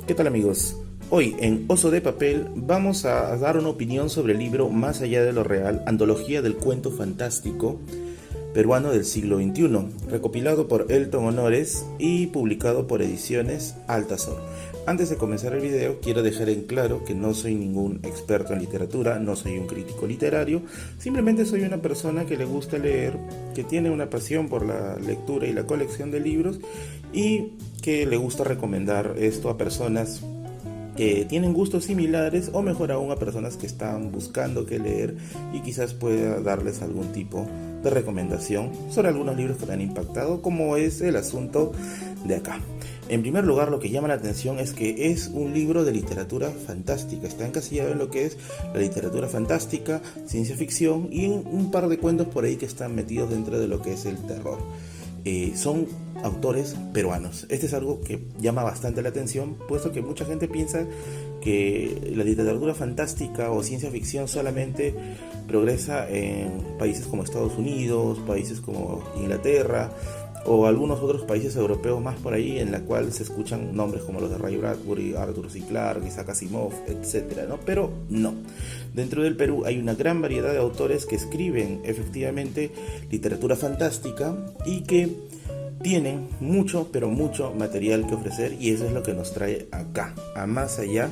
¿Qué tal, amigos? Hoy en Oso de Papel vamos a dar una opinión sobre el libro Más allá de lo real, antología del cuento fantástico peruano del siglo XXI, recopilado por Elton Honores y publicado por Ediciones Altazor. Antes de comenzar el video, quiero dejar en claro que no soy ningún experto en literatura, no soy un crítico literario, simplemente soy una persona que le gusta leer, que tiene una pasión por la lectura y la colección de libros y que le gusta recomendar esto a personas que tienen gustos similares o mejor aún a personas que están buscando qué leer y quizás pueda darles algún tipo de recomendación sobre algunos libros que me han impactado, como es el asunto de acá. En primer lugar, lo que llama la atención es que es un libro de literatura fantástica. Está encasillado en lo que es la literatura fantástica, ciencia ficción y un par de cuentos por ahí que están metidos dentro de lo que es el terror. Son autores peruanos. Este es algo que llama bastante la atención, puesto que mucha gente piensa que la literatura fantástica o ciencia ficción solamente progresa en países como Estados Unidos, países como Inglaterra o algunos otros países europeos más por ahí, en la cual se escuchan nombres como los de Ray Bradbury, Arthur C. Clarke, Isaac Asimov, etcétera, ¿no? Pero no. Dentro del Perú hay una gran variedad de autores que escriben efectivamente literatura fantástica y que tienen mucho, pero mucho material que ofrecer, y eso es lo que nos trae acá, a Más allá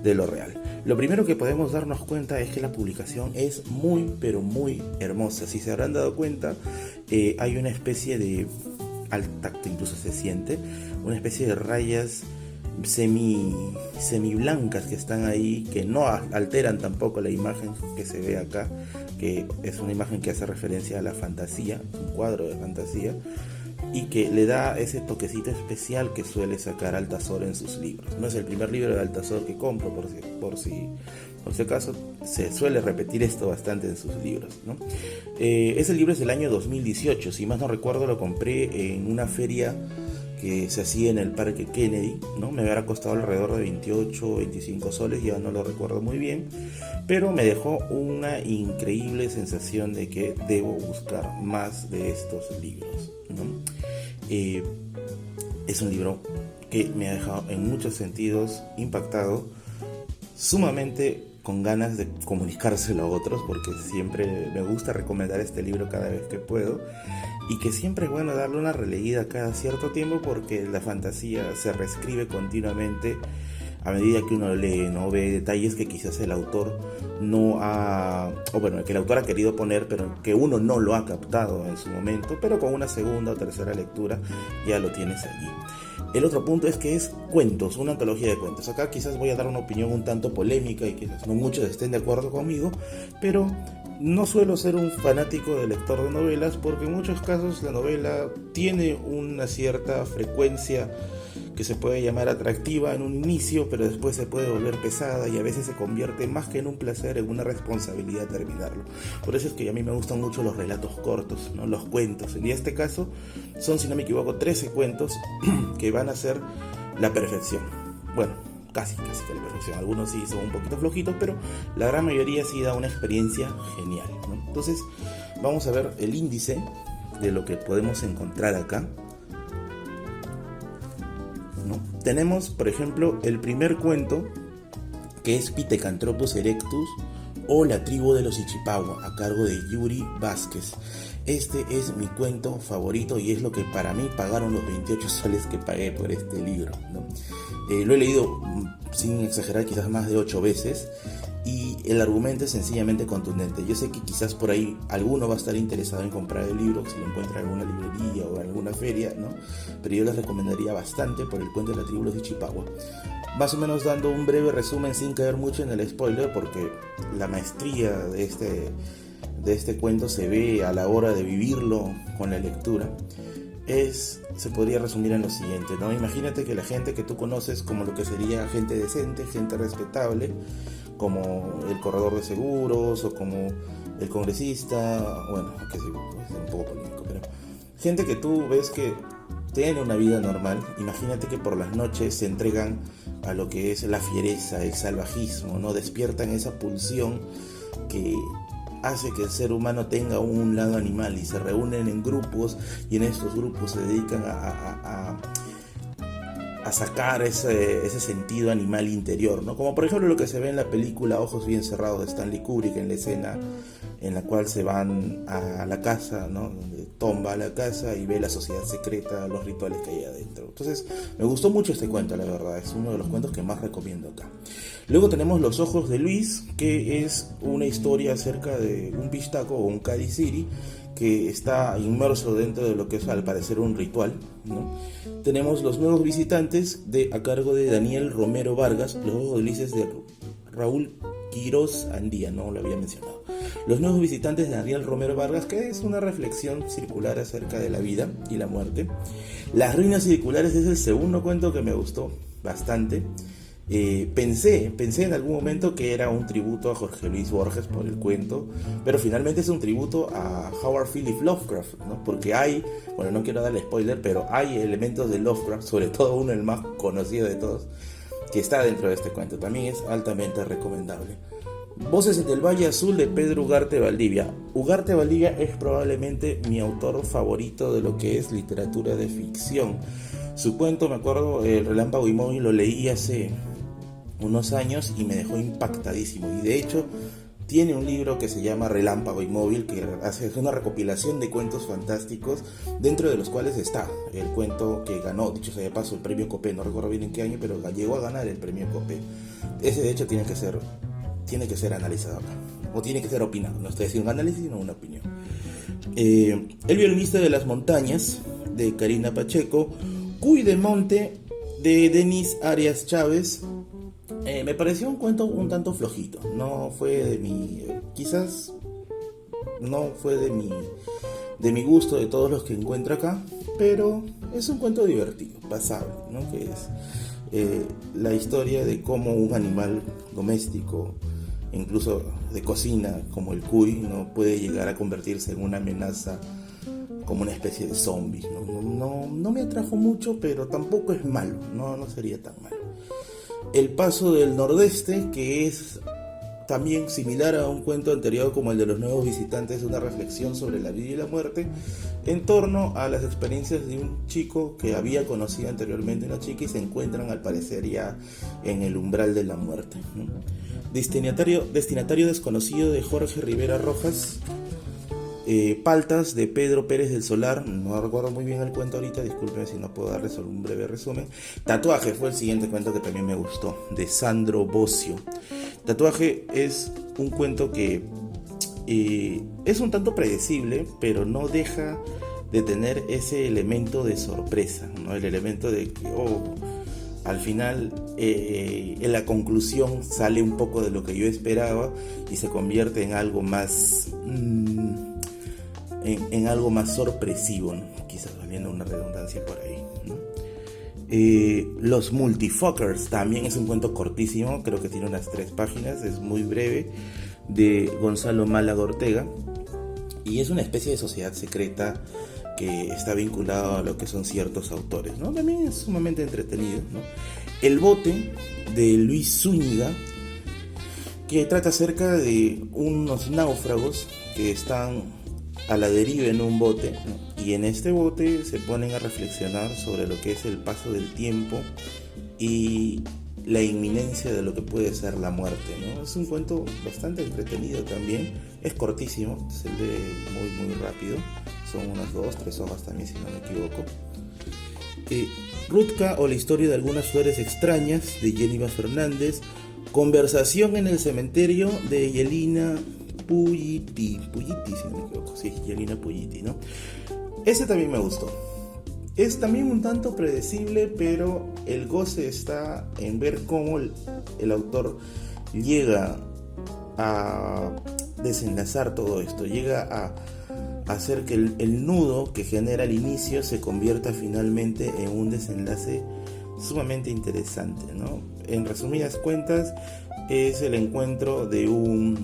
de lo real. Lo primero que podemos darnos cuenta es que la publicación es muy, pero muy hermosa. Si se habrán dado cuenta, hay una especie de, al tacto incluso se siente, una especie de rayas semi blancas que están ahí, que no alteran tampoco la imagen que se ve acá, que es una imagen que hace referencia a la fantasía, un cuadro de fantasía, y que le da ese toquecito especial que suele sacar Altazor en sus libros. No es el primer libro de Altazor que compro, por si acaso, se suele repetir esto bastante en sus libros, ¿no? Ese libro es del año 2018, si más no recuerdo lo compré en una feria que se hacía en el Parque Kennedy, ¿no? Me habrá costado alrededor de 28 o 25 soles, ya no lo recuerdo muy bien, pero me dejó una increíble sensación de que debo buscar más de estos libros, ¿no? Es un libro que me ha dejado en muchos sentidos impactado, sumamente con ganas de comunicárselo a otros, porque siempre me gusta recomendar este libro cada vez que puedo, y que siempre es bueno darle una releída cada cierto tiempo, porque la fantasía se reescribe continuamente a medida que uno lee, ¿no? Ve detalles que quizás el autor no ha, o bueno, que el autor ha querido poner, pero que uno no lo ha captado en su momento, pero con una segunda o tercera lectura ya lo tienes allí. El otro punto es que es cuentos, una antología de cuentos. Acá quizás voy a dar una opinión un tanto polémica y quizás no muchos estén de acuerdo conmigo, pero no suelo ser un fanático de lector de novelas, porque en muchos casos la novela tiene una cierta frecuencia que se puede llamar atractiva en un inicio, pero después se puede volver pesada y a veces se convierte más que en un placer en una responsabilidad terminarlo. Por eso es que a mí me gustan mucho los relatos cortos, ¿no? Los cuentos. En este caso son, si no me equivoco, 13 cuentos que van a ser la perfección. Bueno, casi que la perfección. Algunos sí son un poquito flojitos, pero la gran mayoría sí da una experiencia genial, ¿no? Entonces vamos a ver el índice de lo que podemos encontrar acá, ¿no? Tenemos, por ejemplo, el primer cuento, que es Pithecanthropus erectus o La tribu de los Ichipahua, a cargo de Yuri Vázquez. Este es mi cuento favorito y es lo que para mí pagaron los 28 soles que pagué por este libro, ¿no? Lo he leído, sin exagerar, quizás más de 8 veces, y el argumento es sencillamente contundente. Yo sé que quizás por ahí alguno va a estar interesado en comprar el libro, si lo encuentra en alguna librería o en alguna feria, ¿no? Pero yo les recomendaría bastante por el cuento de La tribu de los Ichipahua. Más o menos dando un breve resumen sin caer mucho en el spoiler, porque la maestría de este cuento se ve a la hora de vivirlo con la lectura. Se podría resumir en lo siguiente, ¿no? Imagínate que la gente que tú conoces como lo que sería gente decente, gente respetable, como el corredor de seguros o como el congresista, bueno, que sí, es un poco polémico, pero gente que tú ves que tiene una vida normal. Imagínate que por las noches se entregan a lo que es la fiereza, el salvajismo, ¿no? Despiertan esa pulsión que hace que el ser humano tenga un lado animal y se reúnen en grupos, y en estos grupos se dedican a sacar ese sentido animal interior, ¿no? Como por ejemplo lo que se ve en la película Ojos bien cerrados de Stanley Kubrick, en la escena en la cual se van a la casa, ¿no? Donde Tom va a la casa y ve la sociedad secreta, los rituales que hay adentro. Entonces me gustó mucho este cuento, la verdad, es uno de los cuentos que más recomiendo acá. Luego tenemos Los ojos de Luis, que es una historia acerca de un pistaco o un Cadi que está inmerso dentro de lo que es al parecer un ritual, ¿no? Tenemos Los nuevos visitantes a cargo de Daniel Romero Vargas. Los ojos de Luis es de Raúl Quirós Andía, no lo había mencionado. Los nuevos visitantes de Daniel Romero Vargas, que es una reflexión circular acerca de la vida y la muerte. Las ruinas circulares es el segundo cuento que me gustó bastante. Pensé en algún momento que era un tributo a Jorge Luis Borges por el cuento, pero finalmente es un tributo a Howard Phillips Lovecraft, ¿no? Porque hay, bueno, no quiero darle spoiler, pero hay elementos de Lovecraft, sobre todo uno, el más conocido de todos, que está dentro de este cuento. También es altamente recomendable. Voces del Valle Azul de Pedro Ugarte Valdivia. Ugarte Valdivia es probablemente mi autor favorito de lo que es literatura de ficción. Su cuento, me acuerdo, El Relámpago Inmóvil, lo leí hace unos años y me dejó impactadísimo. Y de hecho tiene un libro que se llama Relámpago Inmóvil, que hace una recopilación de cuentos fantásticos, dentro de los cuales está el cuento que ganó, dicho sea de paso, el premio Copé. No recuerdo bien en qué año, pero llegó a ganar el premio Copé. Ese de hecho tiene que ser analizado acá, o tiene que ser opinado. No estoy haciendo un análisis, sino una opinión. El violinista de las montañas de Karina Pacheco. Cuy de Monte de Denis Arias Chávez. Me pareció un cuento un tanto flojito. No fue de mi, quizás no fue de mi gusto, de todos los que encuentro acá, pero es un cuento divertido, pasable, ¿no? Que es la historia de cómo un animal doméstico, incluso de cocina, como el cuy, no puede llegar a convertirse en una amenaza, como una especie de zombie. No me atrajo mucho, pero tampoco es malo, no sería tan malo. El paso del Nordeste, que es también similar a un cuento anterior como el de Los nuevos visitantes, una reflexión sobre la vida y la muerte en torno a las experiencias de un chico que había conocido anteriormente a una chica y se encuentran al parecer ya en el umbral de la muerte, ¿no? Destinatario desconocido de Jorge Rivera Rojas. Paltas de Pedro Pérez del Solar. No recuerdo muy bien el cuento ahorita, disculpen si no puedo darles un breve resumen. Tatuaje fue el siguiente cuento que también me gustó, de Sandro Bocio. Tatuaje es un cuento que es un tanto predecible, pero no deja de tener ese elemento de sorpresa, ¿no? El elemento de que al final en la conclusión sale un poco de lo que yo esperaba y se convierte en algo más en algo más sorpresivo, ¿no? Quizás valiendo una redundancia por ahí, ¿no? Los Multifuckers también es un cuento cortísimo, creo que tiene unas 3 páginas, es muy breve, de Gonzalo Málaga Ortega, y es una especie de sociedad secreta que está vinculado a lo que son ciertos autores, ¿no? También es sumamente entretenido, ¿no? El Bote de Luis Zúñiga, que trata acerca de unos náufragos que están a la deriva en un bote, ¿no? Y en este bote se ponen a reflexionar sobre lo que es el paso del tiempo y la inminencia de lo que puede ser la muerte, ¿no? Es un cuento bastante entretenido también, es cortísimo, se lee muy rápido, son unas 2-3 hojas también si no me equivoco. Rutka o la historia de algunas flores extrañas de Yelima Fernández. Conversación en el cementerio de Yelina Puyiti, si no me equivoco, sí, Yelina Puyiti, ¿no? Ese también me gustó. Es también un tanto predecible, pero el goce está en ver cómo el autor llega a desenlazar todo esto, llega a hacer que el nudo que genera el inicio se convierta finalmente en un desenlace sumamente interesante, ¿no? En resumidas cuentas, es el encuentro de un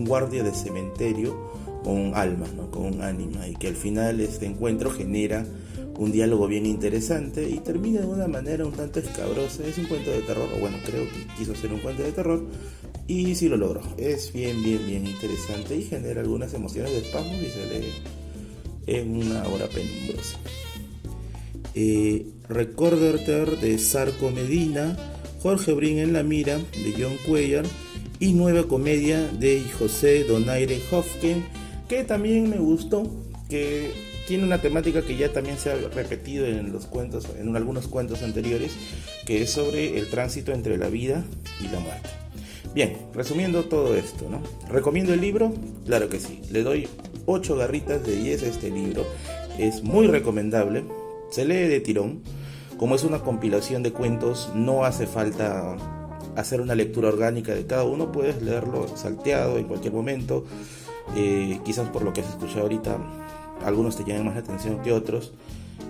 guardia de cementerio con un alma, ¿no? Con un ánima, y que al final este encuentro genera un diálogo bien interesante y termina de una manera un tanto escabrosa. Es un cuento de terror, o bueno, creo que quiso ser un cuento de terror y sí lo logró. Es bien interesante y genera algunas emociones de espasmos y se lee en una hora penumbrosa. Recorder de Sarco Medina, Jorge Brin en la mira de John Cuellar y Nueva Comedia de José Donaire Hofken, que también me gustó, que tiene una temática que ya también se ha repetido en los cuentos, en algunos cuentos anteriores, que es sobre el tránsito entre la vida y la muerte. Bien, resumiendo todo esto, ¿no? ¿Recomiendo el libro? Claro que sí. Le doy 8 garritas de 10 a este libro. Es muy recomendable. Se lee de tirón. Como es una compilación de cuentos, no hace falta hacer una lectura orgánica de cada uno. Puedes leerlo salteado en cualquier momento. Quizás por lo que has escuchado ahorita, algunos te llaman más la atención que otros.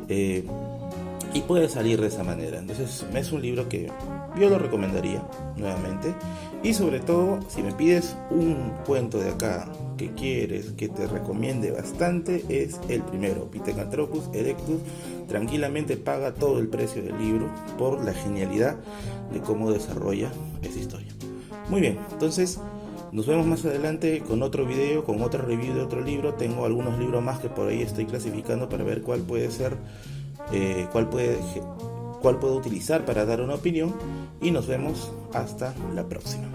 Y puede salir de esa manera. Entonces es un libro que yo lo recomendaría nuevamente. Y sobre todo, si me pides un cuento de acá que quieres que te recomiende bastante, es el primero, Pithecanthropus erectus. Tranquilamente paga todo el precio del libro por la genialidad de cómo desarrolla esa historia. Muy bien, entonces nos vemos más adelante con otro video, con otra review de otro libro. Tengo algunos libros más que por ahí estoy clasificando para ver cuál puede ser, cuál puedo utilizar para dar una opinión, y nos vemos hasta la próxima.